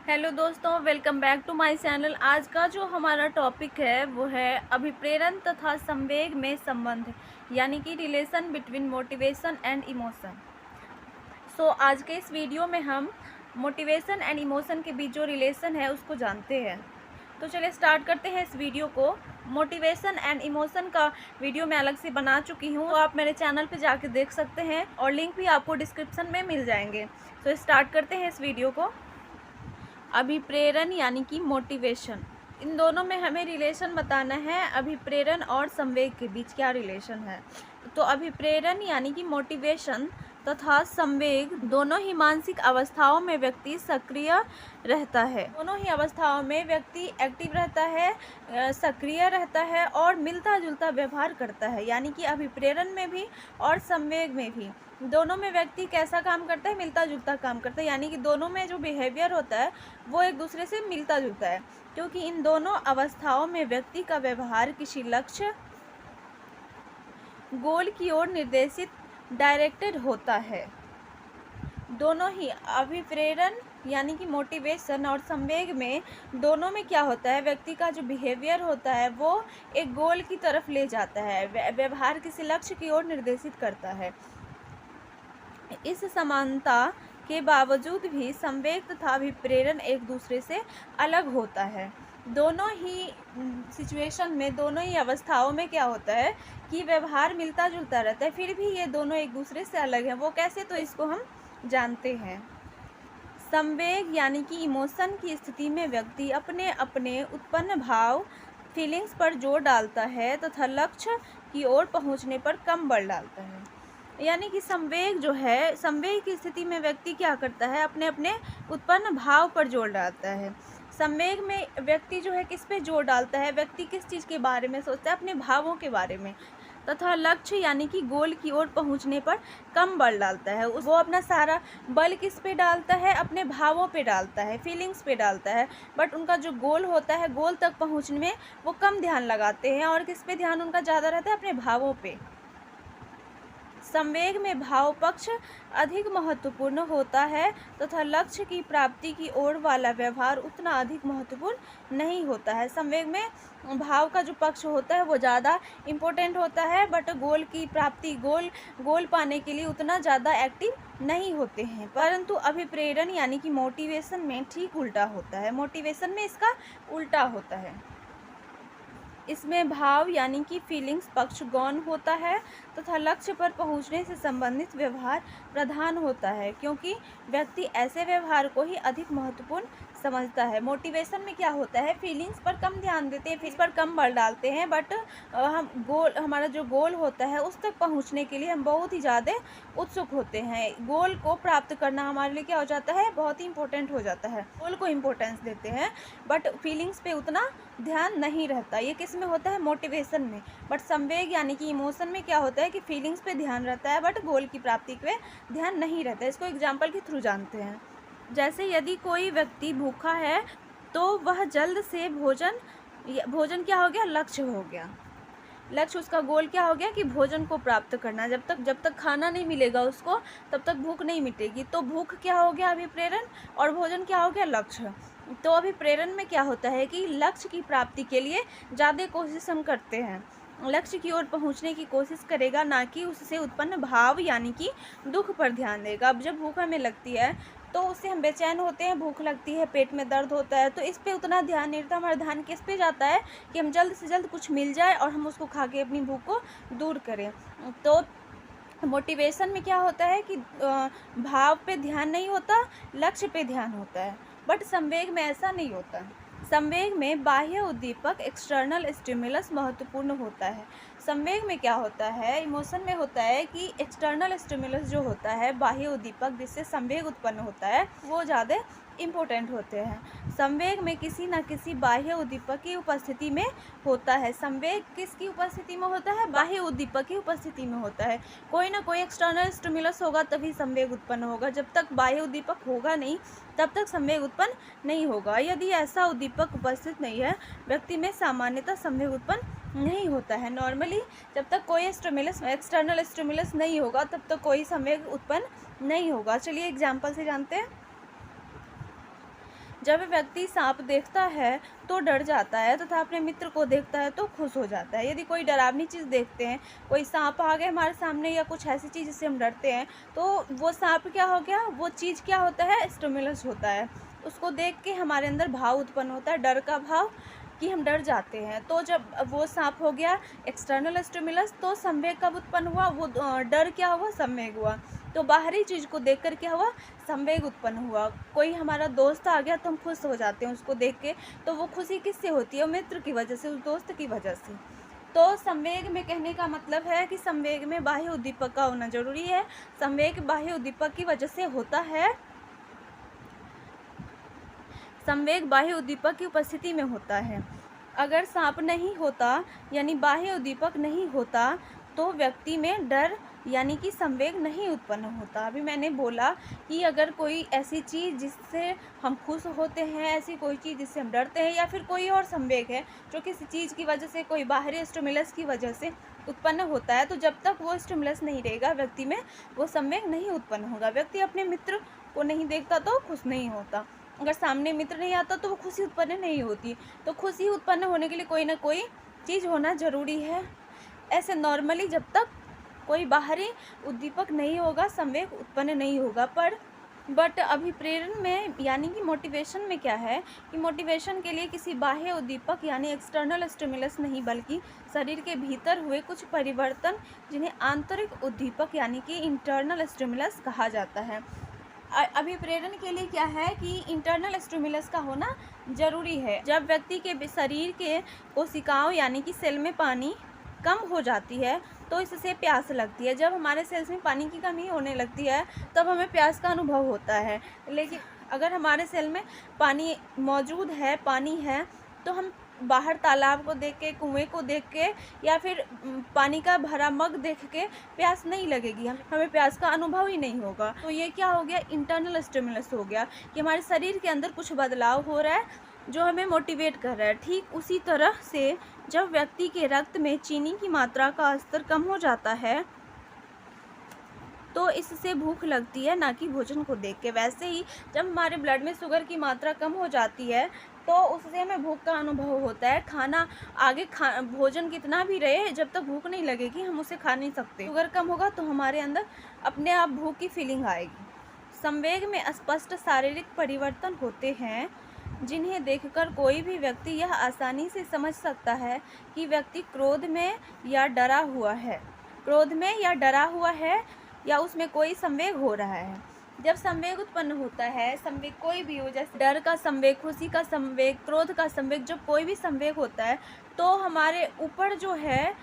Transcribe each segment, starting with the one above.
Hello दोस्तों, welcome back to my channel. आज का जो हमारा टॉपिक है वो है अभिप्रेरण तथा संवेग में संबंध, यानी कि relation between motivation and emotion. आज के इस वीडियो में हम मोटिवेशन एंड इमोशन के बीच जो रिलेशन है उसको जानते हैं। तो चलिए स्टार्ट करते हैं इस वीडियो को। मोटिवेशन एंड इमोशन का वीडियो मैं अलग से बना चुकी हूँ, तो आप मेरे चैनल पे जाके देख सकते हैं और लिंक भी आपको डिस्क्रिप्शन में मिल जाएंगे। तो स्टार्ट करते हैं इस वीडियो को। अभिप्रेरण यानी कि मोटिवेशन, इन दोनों में हमें रिलेशन बताना है। अभिप्रेरण और संवेग के बीच क्या रिलेशन है। तो अभिप्रेरण यानी कि मोटिवेशन तथा संवेग दोनों ही मानसिक अवस्थाओं में व्यक्ति सक्रिय रहता है। दोनों ही अवस्थाओं में व्यक्ति एक्टिव रहता है, सक्रिय रहता है और मिलता जुलता व्यवहार करता है। यानी कि अभिप्रेरण में भी और संवेग में भी दोनों में व्यक्ति कैसा काम करता है, मिलता जुलता काम करता है। यानी कि दोनों में जो बिहेवियर होता है वो एक दूसरे से मिलता जुलता है, क्योंकि इन दोनों अवस्थाओं में व्यक्ति का व्यवहार किसी लक्ष्य गोल की ओर निर्देशित डायरेक्टेड होता है। दोनों ही अभिप्रेरण यानी कि मोटिवेशन और संवेग में दोनों में क्या होता है, व्यक्ति का जो बिहेवियर होता है वो एक गोल की तरफ ले जाता है, व्यवहार किसी लक्ष्य की ओर निर्देशित करता है। इस समानता के बावजूद भी संवेग तथा अभिप्रेरण एक दूसरे से अलग होता है। दोनों ही सिचुएशन में, दोनों ही अवस्थाओं में क्या होता है कि व्यवहार मिलता जुलता रहता है, फिर भी ये दोनों एक दूसरे से अलग हैं। वो कैसे, तो इसको हम जानते हैं। संवेग यानी कि इमोशन की स्थिति में व्यक्ति अपने अपने उत्पन्न भाव फीलिंग्स पर जोर डालता है तथा लक्ष्य की ओर पहुंचने पर कम बल डालता है। यानी कि संवेग जो है, संवेग की स्थिति में व्यक्ति क्या करता है, अपने अपने उत्पन्न भाव पर जोर डालता है। संवेग में व्यक्ति जो है किस पे जोर डालता है, व्यक्ति किस चीज़ के बारे में सोचता है, अपने भावों के बारे में, तथा लक्ष्य यानी कि गोल की ओर पहुंचने पर कम बल डालता है। वो अपना सारा बल किस पे डालता है, अपने भावों पे डालता है, फीलिंग्स पे डालता है। बट उनका जो गोल होता है, गोल तक पहुंचने में वो कम ध्यान लगाते हैं। और किस पे ध्यान उनका ज़्यादा रहता है, अपने भावों पे। संवेग में भाव पक्ष अधिक महत्वपूर्ण होता है तथा लक्ष्य की प्राप्ति की ओर वाला व्यवहार उतना अधिक महत्वपूर्ण नहीं होता है। संवेग में भाव का जो पक्ष होता है वो ज़्यादा इम्पोर्टेंट होता है, बट गोल की प्राप्ति, गोल पाने के लिए उतना ज़्यादा एक्टिव नहीं होते हैं। परंतु अभिप्रेरण यानी कि मोटिवेशन में ठीक उल्टा होता है। मोटिवेशन में इसका उल्टा होता है। इसमें भाव यानी कि फीलिंग्स पक्ष गौण होता है तथा लक्ष्य पर पहुंचने से संबंधित व्यवहार प्रधान होता है, क्योंकि व्यक्ति ऐसे व्यवहार को ही अधिक महत्वपूर्ण समझता है। मोटिवेशन में क्या होता है, फीलिंग्स पर कम ध्यान देते हैं, फीलिंग्स पर कम बल डालते हैं, बट हमारा जो गोल होता है उस तक पहुंचने के लिए हम बहुत ही ज़्यादा उत्सुक होते हैं। गोल को प्राप्त करना हमारे लिए क्या हो जाता है, बहुत ही इंपॉर्टेंट हो जाता है। गोल को इम्पोर्टेंस देते हैं, बट फीलिंग्स पे उतना ध्यान नहीं रहता। ये किस में होता है, मोटिवेशन में। बट संवेग यानी कि इमोशन में क्या होता है कि फीलिंग्स पे ध्यान रहता है, बट गोल की प्राप्ति पे ध्यान नहीं रहता है। इसको एग्जाम्पल के थ्रू जानते हैं। जैसे यदि कोई व्यक्ति भूखा है तो वह जल्द से भोजन क्या हो गया, लक्ष्य हो गया। लक्ष्य, उसका गोल क्या हो गया कि भोजन को प्राप्त करना। जब तक खाना नहीं मिलेगा उसको, तब तक भूख नहीं मिटेगी। तो भूख क्या हो गया, अभिप्रेरण, और भोजन क्या हो गया, लक्ष्य। तो अभिप्रेरण में क्या होता है कि लक्ष्य की प्राप्ति के लिए ज़्यादा कोशिश हम करते हैं, लक्ष्य की ओर पहुंचने की कोशिश करेगा, ना कि उससे उत्पन्न भाव यानी कि दुख पर ध्यान देगा। अब जब भूख हमें लगती है तो उससे हम बेचैन होते हैं, भूख लगती है, पेट में दर्द होता है, तो इस पे उतना ध्यान नहीं रहता। हमारा ध्यान किस पे जाता है कि हम जल्द से जल्द कुछ मिल जाए और हम उसको खा के अपनी भूख को दूर करें। तो मोटिवेशन में क्या होता है कि भाव पे ध्यान नहीं होता, लक्ष्य पे ध्यान होता है। बट संवेग में ऐसा नहीं होता। संवेग में बाह्य उद्दीपक, एक्सटर्नल स्टिमुलस महत्वपूर्ण होता है। संवेग में क्या होता है, इमोशन में होता है कि एक्सटर्नल स्टिमुलस जो होता है, बाह्य उद्दीपक जिससे संवेग उत्पन्न होता है, वो ज़्यादा इम्पोर्टेंट होते हैं। संवेग में किसी न किसी बाह्य उद्दीपक की उपस्थिति में होता है। संवेग किसकी उपस्थिति में होता है, बाह्य उद्दीपक की उपस्थिति में होता है। कोई ना कोई एक्सटर्नल स्टिमुलस होगा तभी संवेग उत्पन्न होगा। जब तक बाह्य उद्दीपक होगा नहीं, तब तक संवेग उत्पन्न नहीं होगा। यदि ऐसा उद्दीपक उपस्थित नहीं है, व्यक्ति में सामान्यतः संवेग उत्पन्न नहीं होता है। नॉर्मली जब तक कोई स्टिमुलस, एक्सटर्नल स्टिमुलस नहीं होगा, तब तक कोई संवेग उत्पन्न नहीं होगा। चलिए एग्जाम्पल से जानते हैं। जब व्यक्ति सांप देखता है तो डर जाता है तथा अपने मित्र को देखता है तो खुश हो जाता है। यदि कोई डरावनी चीज़ देखते हैं, कोई सांप आ गया हमारे सामने या कुछ ऐसी चीज़ जिससे हम डरते हैं, तो वो सांप क्या हो गया, वो चीज़ क्या होता है, स्टिमुलस होता है। उसको देख के हमारे अंदर भाव उत्पन्न होता है, डर का भाव, कि हम डर जाते हैं। तो जब वो सांप हो गया एक्सटर्नल स्टिमुलस, तो संवेग कब उत्पन्न हुआ, वो डर क्या हुआ, संवेग हुआ। तो बाहरी चीज़ को देखकर क्या हुआ, संवेग उत्पन्न हुआ। कोई हमारा दोस्त आ गया तो हम खुश हो जाते हैं उसको देख के, तो वो खुशी किससे होती है, मित्र की वजह से, उस दोस्त की वजह से। तो संवेग में कहने का मतलब है कि संवेग में बाह्य उद्दीपक का होना जरूरी है। संवेग बाह्य उद्दीपक की वजह से होता है, संवेग बाह्य उद्दीपक की उपस्थिति में होता है। अगर सांप नहीं होता यानी बाह्य उद्दीपक नहीं होता तो व्यक्ति में डर यानी कि संवेग नहीं उत्पन्न होता। अभी मैंने बोला कि अगर कोई ऐसी चीज़ जिससे हम खुश होते हैं, ऐसी कोई चीज़ जिससे हम डरते हैं, या फिर कोई और संवेग है जो किसी चीज़ की वजह से, कोई बाहरी स्टिमुलस की वजह से उत्पन्न होता है, तो जब तक वो स्टिमुलस नहीं रहेगा व्यक्ति में वो संवेग नहीं उत्पन्न होगा। व्यक्ति अपने मित्र को नहीं देखता तो खुश नहीं होता, अगर सामने मित्र नहीं आता तो वो खुशी उत्पन्न नहीं होती। तो खुशी उत्पन्न होने के लिए कोई ना कोई चीज़ होना ज़रूरी है। ऐसे नॉर्मली जब तक कोई बाहरी उद्दीपक नहीं होगा संवेग उत्पन्न नहीं होगा। बट अभिप्रेरण में यानी कि मोटिवेशन में क्या है कि मोटिवेशन के लिए किसी बाह्य उद्दीपक यानी एक्सटर्नल स्टिमुलस नहीं, बल्कि शरीर के भीतर हुए कुछ परिवर्तन जिन्हें आंतरिक उद्दीपक यानी कि इंटरनल स्टिमुलस कहा जाता है। अभिप्रेरण के लिए क्या है कि इंटरनल स्टिमुलस का होना जरूरी है। जब व्यक्ति के शरीर के कोशिकाओं यानी कि सेल में पानी कम हो जाती है तो इससे प्यास लगती है। जब हमारे सेल्स में पानी की कमी होने लगती है तब हमें प्यास का अनुभव होता है। लेकिन अगर हमारे सेल में पानी मौजूद है, पानी है, तो हम बाहर तालाब को देख के, कुएं को देख के या फिर पानी का भरा मग देख के प्यास नहीं लगेगी, हमें प्यास का अनुभव ही नहीं होगा। तो ये क्या हो गया, इंटरनल स्टिमुलस हो गया कि हमारे शरीर के अंदर कुछ बदलाव हो रहा है जो हमें मोटिवेट कर रहा है। ठीक उसी तरह से जब व्यक्ति के रक्त में चीनी की मात्रा का स्तर कम हो जाता है तो इससे भूख लगती है, ना कि भोजन को देख के। वैसे ही जब हमारे ब्लड में शुगर की मात्रा कम हो जाती है तो उससे हमें भूख का अनुभव होता है। खाना आगे भोजन कितना भी रहे, जब तक भूख नहीं लगेगी हम उसे खा नहीं सकते। शुगर कम होगा तो हमारे अंदर अपने आप भूख की फीलिंग आएगी। संवेग में स्पष्ट शारीरिक परिवर्तन होते हैं जिन्हें देखकर कोई भी व्यक्ति यह आसानी से समझ सकता है कि व्यक्ति क्रोध में या डरा हुआ है, क्रोध में या डरा हुआ है या उसमें कोई संवेग हो रहा है। जब संवेग उत्पन्न होता है, संवेग कोई भी हो, जैसे डर का संवेग, खुशी का संवेग, क्रोध का संवेग, जब कोई भी संवेग होता है तो हमारे ऊपर जो है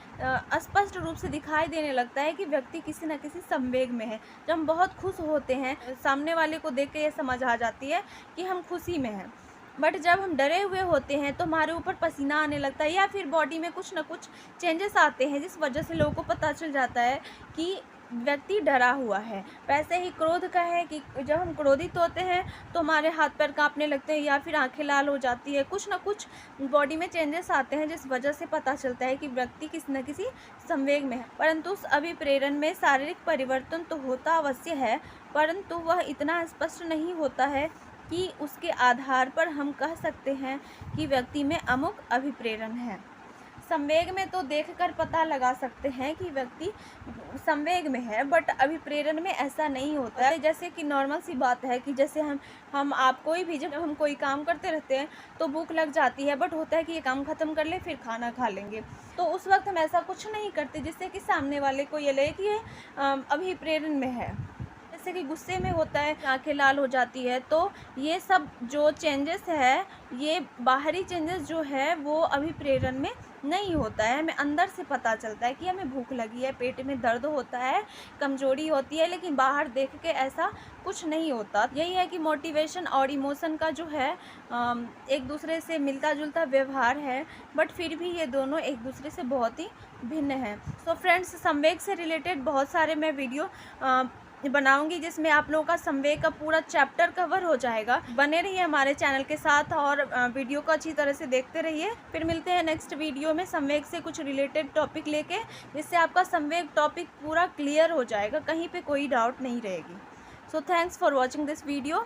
स्पष्ट रूप से दिखाई देने लगता है कि व्यक्ति किसी न किसी संवेग में है। जब हम बहुत खुश होते हैं, सामने वाले को देख के ये समझ आ जाती है कि हम खुशी में हैं। बट जब हम डरे हुए होते हैं तो हमारे ऊपर पसीना आने लगता है या फिर बॉडी में कुछ ना कुछ चेंजेस आते हैं जिस वजह से लोगों को पता चल जाता है कि व्यक्ति डरा हुआ है। वैसे ही क्रोध का है कि जब हम क्रोधित होते हैं तो हमारे हाथ पैर कांपने लगते हैं या फिर आंखें लाल हो जाती है, कुछ ना कुछ बॉडी में चेंजेस आते हैं जिस वजह से पता चलता है कि व्यक्ति किसी न किसी संवेग में है। परंतु उस अभिप्रेरण में शारीरिक परिवर्तन तो होता अवश्य है, परंतु वह इतना स्पष्ट नहीं होता है कि उसके आधार पर हम कह सकते हैं कि व्यक्ति में अमुक अभिप्रेरण है। संवेग में तो देखकर पता लगा सकते हैं कि व्यक्ति संवेग में है, बट अभिप्रेरण में ऐसा नहीं होता है। जैसे कि नॉर्मल सी बात है कि जैसे हम आप कोई भी, जब हम कोई काम करते रहते हैं तो भूख लग जाती है, बट होता है कि ये काम ख़त्म कर ले फिर खाना खा लेंगे। तो उस वक्त हम ऐसा कुछ नहीं करते जिससे कि सामने वाले को ये लगे कि ये अभिप्रेरण में है। जैसे कि गुस्से में होता है, आंखें लाल हो जाती है, तो ये सब जो चेंजेस है, ये बाहरी चेंजेस जो है वो अभिप्रेरण में नहीं होता है। हमें अंदर से पता चलता है कि हमें भूख लगी है, पेट में दर्द होता है, कमजोरी होती है, लेकिन बाहर देख के ऐसा कुछ नहीं होता। यही है कि मोटिवेशन और इमोशन का जो है एक दूसरे से मिलता जुलता व्यवहार है, बट फिर भी ये दोनों एक दूसरे से बहुत ही भिन्न हैं। सो फ्रेंड्स, संवेग से रिलेटेड बहुत सारे मैं वीडियो बनाऊंगी जिसमें आप लोगों का संवेग का पूरा चैप्टर कवर हो जाएगा। बने रहिए हमारे चैनल के साथ और वीडियो को अच्छी तरह से देखते रहिए। फिर मिलते हैं नेक्स्ट वीडियो में संवेग से कुछ रिलेटेड टॉपिक लेके, जिससे आपका संवेग टॉपिक पूरा क्लियर हो जाएगा, कहीं पे कोई डाउट नहीं रहेगी। So thanks for watching this video.